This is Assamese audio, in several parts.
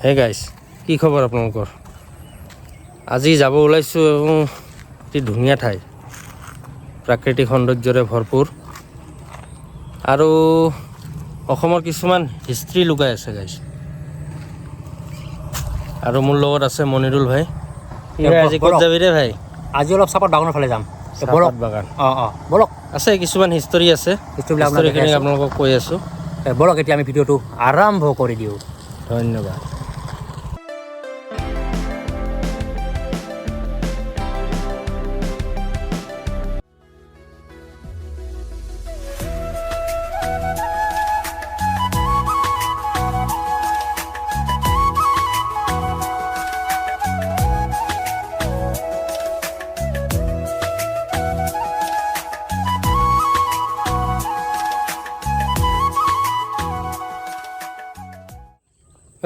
হে গাইছ, কি খবৰ আপোনালোকৰ? আজি যাব ওলাইছোঁ এটি ধুনীয়া ঠাই, প্ৰাকৃতিক সৌন্দৰ্যৰে ভৰপূৰ আৰু অসমৰ কিছুমান হিষ্ট্ৰী লুকাই আছে গাইছ। আৰু মোৰ লগত আছে মনিৰুল ভাই। আজি ক'ত যাবি ৰে ভাই? আজি অলপ চাহপাত বাগানৰ ফালে যাম। চাহপাত বাগান বলক। আছে কিছুমান হিষ্টৰী আছে, হিষ্টৰীখিনি আপোনালোকক কৈ আছোঁ। বলক এতিয়া আমি ভিডিঅ'টো আৰম্ভ কৰি দিওঁ। ধন্যবাদ।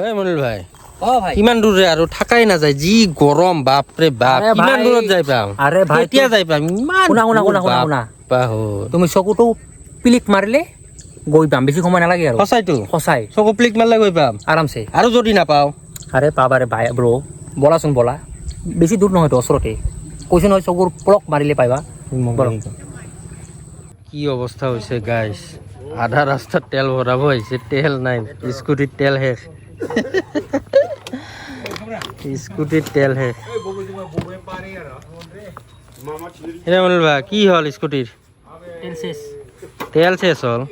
এই মনিল ভাই, ভাই কিমান দূৰ আৰু থাকাই নাযায়, যি গৰম বাপৰে বাপ। কিমান দূৰত যাই পাম? আৰে ভাই এতিয়া যাই পাম? ইমান শুনা তুমি চকুটো পিলিক মাৰিলে গৈ পাম, বেছি সময় নালাগে আৰু। সঁচাই চকু প্লিক মাৰিলে গৈ পাম আৰামছে। আৰু যদি নাপাওঁ? আৰে পাবাৰে ভাই ব্ৰ, বলাচোন বলা, বেছি দূৰ নহয়তো, ওচৰতে কৈছো নহয়, চকুৰ পলক মাৰিলে পাইবা। কি অৱস্থা হৈছে গাইছ, আধা ৰাস্তাত তেল ভৰাব আহিছে, তেল নাই, স্কুটিত তেল শেষ। স্কুটিত তেল শেষ। কি হ'ল স্কুটিৰ? তেল শেষ হ'ল,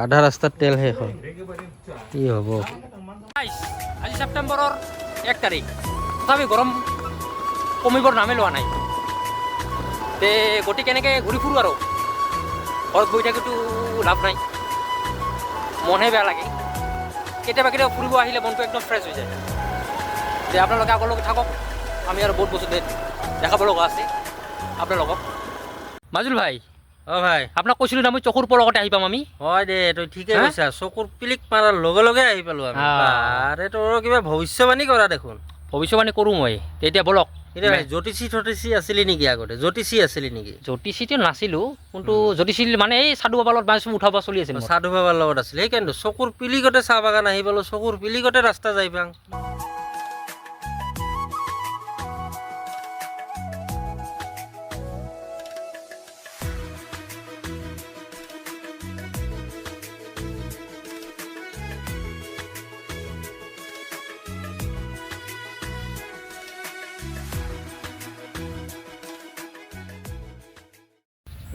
আধা ৰাস্তাত তেল শেষ হ'ল, কি হ'ব? আজি ছেপ্টেম্বৰৰ 1 তাৰিখ, তথাপি গৰম কমিবৰ নামে লোৱা নাই। তে গতিকে এনেকৈ ঘূৰি ফুৰোঁ আৰু, ঘৰত বহি থাকিতো লাভ নাই, মনহে বেয়া লাগে। কেতিয়াবা ফুৰিব আহিলে মনটো একদম ফ্ৰেছ হৈ যায়। যে আপোনালোকে আগলৈকে থাকক, আমি আৰু বহুত বস্তু দেখাব লগা আছে আপোনালোকক। মাজুল ভাই, ভাই আপোনাক কৈছিলোঁ না মই চকুৰ পলকতে আহি পাম আমি। হয় দে, তই ঠিকে কৈছা, চকুৰ পিলিক মাৰাৰ লগে লগে আহি পালোঁ আমি। আৰে তোৰ কিবা ভৱিষ্যবাণী কৰা দেখোন। ভৱিষ্যবাণী কৰোঁ মই, তেতিয়া বলক। জ্যোতিষী আছিলি নেকি আগতে? জ্যোতিষী আছিলি নেকি? জ্যোতিষীটো নাছিলোঁ, কিন্তু জ্যোতিষী মানে এই সাধু বাবাৰ লগত মাছ উঠাব চলি আছিল। সাধু বাবাৰ লগত আছিলে, সেইকাৰণে চকুৰ পিলিকতে চাহ বাগান আহি পালোঁ, চকুৰ পিলিকতে ৰাস্তা যাই পাওঁ।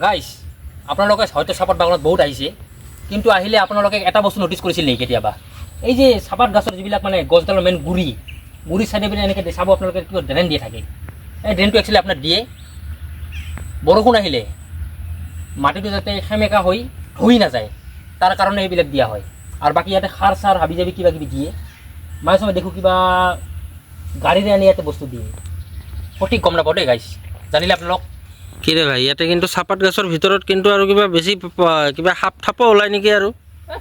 গাইছ, আপোনালোকে হয়তো চাহপাত বাগানত বহুত আহিছে, কিন্তু আহিলে আপোনালোকে এটা বস্তু ন'টিছ কৰিছিল নেকি কেতিয়াবা? এই যে চাহপাত গছৰ যিবিলাক মানে গছডালৰ মেইন গুৰি চাইডে পিনে এনেকৈ চাব আপোনালোকে কিবা ড্ৰেইন দিয়ে থাকে। এই ড্ৰেইনটো একচুৱেলি আপোনাৰ দিয়ে বৰষুণ আহিলে মাটিটো যাতে সেমেকা হৈ ধুই নাযায়, তাৰ কাৰণে এইবিলাক দিয়া হয়। আৰু বাকী ইয়াতে সাৰ চাৰ হাবি জাবি কিবা কিবি দিয়ে। মাজে সময়ে দেখোঁ কিবা গাড়ীৰে আনি ইয়াতে বস্তু দিয়ে, সঠিক গম নাপাওঁ দেই গাইছ, জানিলে আপোনালোক। কি ৰে ভাই, ইয়াতে কিন্তু চাহপাত গছৰ ভিতৰত কিন্তু আৰু কিবা বেছি কিবা সাপ থাপো ওলাই নেকি? আৰু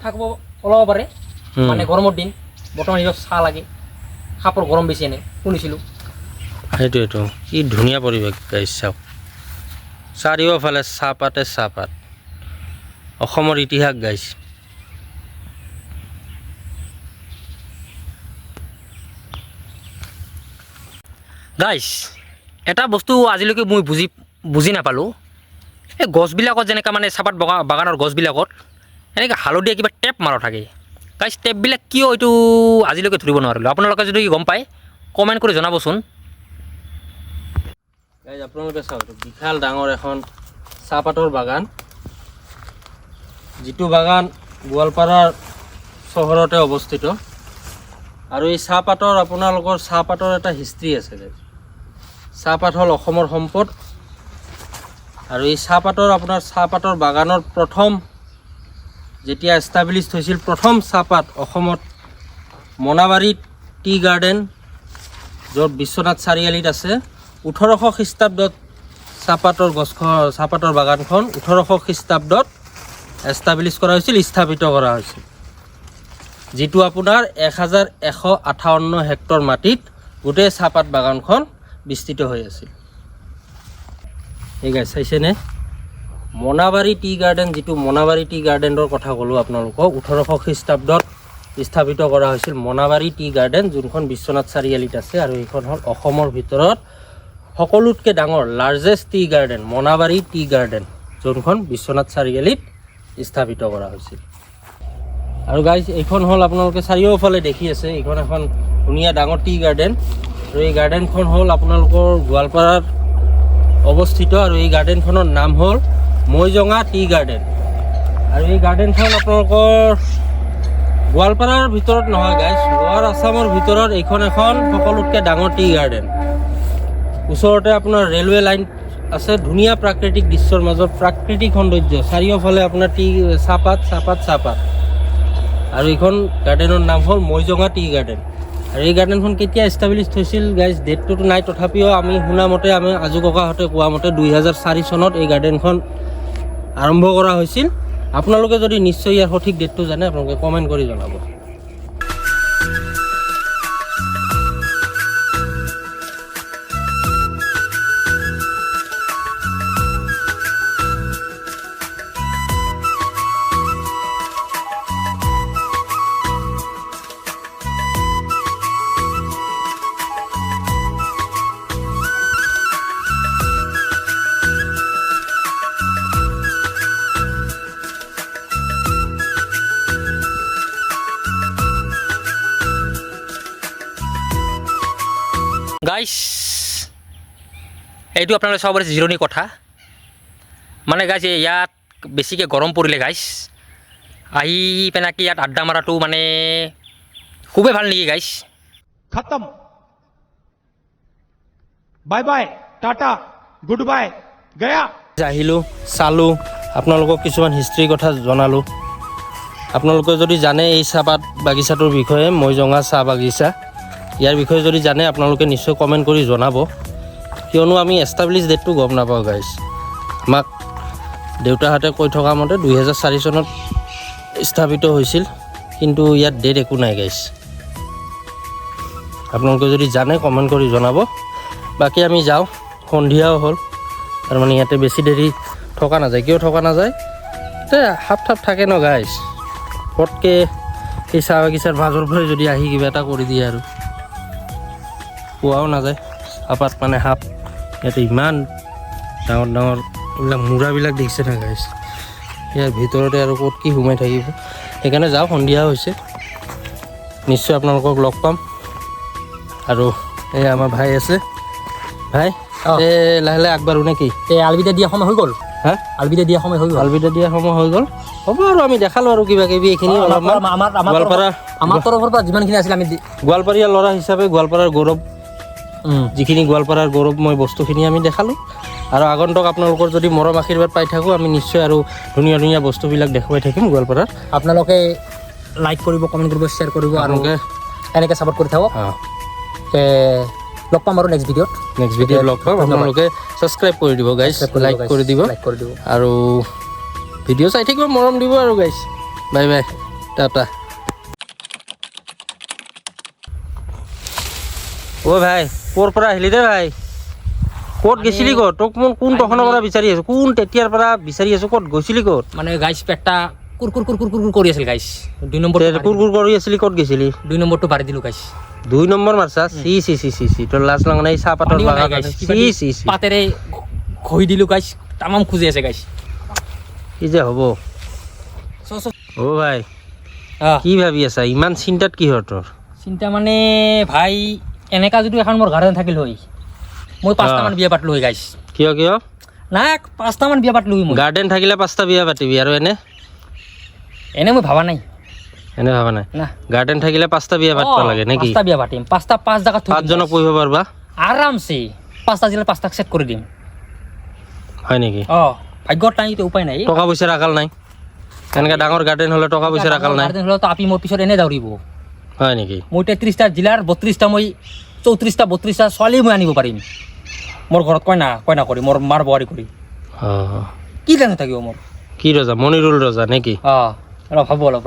থাকিব, ওলাব পাৰে, মানে গৰমৰ দিন, বৰ্তমান নিজক চাহ লাগে, সাপৰ গৰম বেছি এনে শুনিছিলোঁ। সেইটোৱেতো, কি ধুনীয়া পৰিৱেশ গাইছ, চাওক চাৰিওফালে চাহপাতে চাহপাত, অসমৰ ইতিহাস গাইছ। গাইছ, এটা বস্তু আজিলৈকে মই বুজি নাপালোঁ, এই গছবিলাকত যেনেকৈ মানে চাহপাত বাগানৰ গছবিলাকত এনেকৈ হালধীয়া কিবা টেপ মাৰা থাকে। গাইছ, টেপবিলাক কিয় এইটো আজিলৈকে ধৰিব নোৱাৰিলোঁ। আপোনালোকে যদি গম পায় কমেণ্ট কৰি জনাবচোন। গাইছ, আপোনালোকে চাওক, বিশাল ডাঙৰ এখন চাহপাতৰ বাগান, যিটো বাগান গোৱালপাৰাৰ চহৰতে অৱস্থিত। আৰু এই চাহপাতৰ আপোনালোকৰ চাহপাতৰ এটা হিষ্ট্ৰী আছে। চাহপাত হ'ল অসমৰ সম্পদ। আৰু এই চাহপাতৰ বাগানৰ প্ৰথম যেতিয়া এষ্টাব্লিছ হৈছিল, প্ৰথম চাহপাত অসমত মনাবাৰী টি গাৰ্ডেন, য'ত বিশ্বনাথ চাৰিআলিত আছে, 1800 খ্ৰীষ্টাব্দত চাহপাতৰ বাগানখন 1800 খ্ৰীষ্টাব্দত এষ্টাব্লিছ কৰা হৈছিল, স্থাপিত কৰা হৈছিল, যিটো আপোনাৰ 1158 হেক্টৰ মাটিত গোটেই চাহপাত বাগানখন বিস্তৃত হৈ আছিল। এই গাইছ, চাইছেনে? মোনাবাৰী টি গাৰ্ডেন, যিটো মোনাবাৰী টি গাৰ্ডেনৰ কথা ক'লোঁ আপোনালোকক, 1800 খ্ৰীষ্টাব্দত স্থাপিত কৰা হৈছিল মনাবাৰী টি গাৰ্ডেন, যোনখন বিশ্বনাথ চাৰিআলিত আছে। আৰু এইখন হ'ল অসমৰ ভিতৰত সকলোতকৈ ডাঙৰ largest tea garden, Monabari tea garden, যোনখন বিশ্বনাথ চাৰিআলিত স্থাপিত কৰা হৈছিল। আৰু গাইজ এইখন হ'ল আপোনালোকে চাৰিওফালে দেখি আছে, এইখন এখন ধুনীয়া ডাঙৰ টি গাৰ্ডেন। আৰু এই গাৰ্ডেনখন হ'ল আপোনালোকৰ গোৱালপাৰাত অৱস্থিত। আৰু এই গাৰ্ডেনখনৰ নাম হ'ল মৈজঙা টি গাৰ্ডেন। আৰু এই গাৰ্ডেনখন আপোনালোকৰ গোৱালপাৰাৰ ভিতৰত নহয় গাইজ, লোৱাৰ আছামৰ ভিতৰত এইখন এখন সকলোতকৈ ডাঙৰ টি গাৰ্ডেন। ওচৰতে আপোনাৰ ৰেলৱে লাইন আছে, ধুনীয়া প্ৰাকৃতিক দৃশ্যৰ মাজত প্ৰাকৃতিক সৌন্দৰ্য, চাৰিওফালে আপোনাৰ চাহপাত। আৰু এইখন গাৰ্ডেনৰ নাম হ'ল মৈজঙা টি গাৰ্ডেন। আৰু এই গাৰ্ডেনখন কেতিয়া এষ্টাব্লিছ হৈছিল গাইজ, ডেটটোতো নাই, তথাপিও আমি শুনা মতে, আমি আজু ককাহঁতে কোৱা মতে 2004 চনত এই গাৰ্ডেনখন আৰম্ভ কৰা হৈছিল। আপোনালোকে যদি নিশ্চয় ইয়াৰ সঠিক ডেটটো জানে, আপোনালোকে কমেণ্ট কৰি জনাব। গাইছ, এইটো আপোনালোকে চাব পাৰে জিৰণি কথা। মানে গাইছ, ইয়াত বেছিকৈ গৰম পৰিলে গাইছ, আহি পেনাকি ইয়াত আড্ডা মাৰাটো মানে খুবেই ভাল নেকি গাইছ। खत्म bye bye tata good bye गया। আহিলোঁ, চালোঁ, আপোনালোকক কিছুমান হিষ্ট্ৰীৰ কথা জনালোঁ। আপোনালোকে যদি জানে এই চাহপাত বাগিচাটোৰ বিষয়ে, মৈজঙা চাহ বাগিচা, ইয়াৰ বিষয়ে যদি জানে আপোনালোকে নিশ্চয় কমেণ্ট কৰি জনাব, কিয়নো আমি এষ্টাব্লিছ ডেটটো গম নাপাওঁ গাইজ। আমাক দেউতাহঁতে কৈ থকা মতে 2004 চনত স্থাপিত হৈছিল, কিন্তু ইয়াত ডেট একো নাই গাইজ। আপোনালোকে যদি জানে কমেণ্ট কৰি জনাব। বাকী আমি যাওঁ, সন্ধিয়াও হ'ল, তাৰমানে ইয়াতে বেছি দেৰি থকা নাযায়। কিয় থকা নাযায়, সাপ থাপ থাকে ন গাইজ, পটকৈ সেই চাহ বাগিচাৰ মাজৰ পৰাই যদি আহি কিবা এটা কৰি দিয়ে আৰু পোৱাও নাযায়। চাহপাত মানে সাপ ইয়াতে ইমান ডাঙৰ ডাঙৰ এইবিলাক মূৰাবিলাক দেখিছে না গাইজ, ইয়াৰ ভিতৰতে আৰু ক'ত কি সোমাই থাকিব। সেইকাৰণে যাওঁ, সন্ধিয়া হৈছে, নিশ্চয় আপোনালোকক লগ পাম। আৰু এই আমাৰ ভাই আছে, ভাই লাহে লাহে আগবাঢ়ো নে কি? এই আলবিদা দিয়া সময় হৈ গ'ল, হা আলবিদা দিয়া সময় হৈ গ'ল, আলবিদা দিয়া সময় হৈ গ'ল। হ'ব আৰু আমি দেখালোঁ আৰু কিবা কিবি এইখিনি অলপমান। আমাৰ তৰফৰ পৰা যিমানখিনি আছিল আমি গোৱালপাৰীয়া ল'ৰা হিচাপে গোৱালপাৰাৰ গৌৰৱ, যিখিনি গোৱালপাৰাৰ গৌৰৱময় বস্তুখিনি আমি দেখালোঁ। আৰু আগন্তুক আপোনালোকৰ যদি মৰম আশীৰ্বাদ পাই থাকোঁ, আমি নিশ্চয় আৰু ধুনীয়া ধুনীয়া বস্তুবিলাক দেখুৱাই থাকিম গোৱালপাৰাত। আপোনালোকে লাইক কৰিব, কমেণ্ট কৰিব, শ্বেয়াৰ কৰিব, আৰু এনেকৈ ছাপোৰ্ট কৰি থাকক। লগ পাম আৰু নেক্সট ভিডিঅ'ত লগ পাম। আপোনালোকে ছাবস্ক্ৰাইব কৰি দিব গাইজ, লাইক কৰি দিব, আৰু ভিডিঅ' চাই থাকিব, মৰম দিব আৰু গাইজ। Bye bye, Tata. অ' ভাই, ক'ৰ পৰা আহিলি দে ভাই? ক'ত গৈছিলি ক'ত? তোক মই কোন তখনৰ পৰা বিচাৰি আছোঁ, কোন তেতিয়াৰ পৰা বিচাৰি আছোঁ, ক'ত গৈছিলি ক'ত? মানে গাইছ পেটটা কুৰকুৰ কৰি আছিল গাইছ। 2 নম্বৰ কুৰকুৰ কৰি আছিলি, ক'ত গৈছিলি? 2 নম্বৰটো বাঢ়ি দিলোঁ গাইছ। 2 নম্বৰ মাৰছা? চি তোৰ লাজ লগা নাই? চাহপাতৰ বাগান পাতেৰে ঘঁহি দিলোঁ গাইছ, তামাম খুজি আছে গাইছ। কি যে হ'ব? অ' ভাই, কি ভাবি আছা? ইমান চিন্তাত কিহৰ তোৰ? চিন্তা মানে ভাই, এনেকা যদি এখন মোৰ গাৰ্ডেন থাকিল হয়, মই 5টামান বিয়া পাতলোঁ হয় গাইছ। কিয় নাই, 5টামান বিয়া পাতলোঁ হয় মই। গাৰ্ডেন থাকিলে 5টা বিয়া পাতিবি, আৰু এনে মই ভাবা নাই। ভাবা নাই না, গাৰ্ডেন থাকিলে 5টা বিয়া পাতিব লাগে নেকি? 5টা বিয়া পাতিম, 5 জেগাত 5 জনক পুহিব পাৰিবা আৰামছে। 5টা জিলাত 5টাক ছেট কৰি দিম, হয় নেকি? ভাগ্যত নাই, উপায় নাই। টকা পইচাৰ আকাল নাই, এনেকৈ ডাঙৰ গাৰ্ডেন হ'লে টকা পইচাৰ আকাল নাই। গাৰ্ডেন হ'লেতো আপি মোৰ পিছত এনে দৌৰিব, হয় নেকি? মই 33টা জিলাৰ 32টা, মই 34টা 32টা ছোৱালী মই আনিব পাৰিম। মোৰ ঘৰত কইনা কৰি, মোৰ মাৰ বোৱাৰী কৰি, অঁ কি জানো থাকিব মোৰ? কি ৰজা? মণিৰুল ৰজা নেকি? অলপ ভাবো অলপ।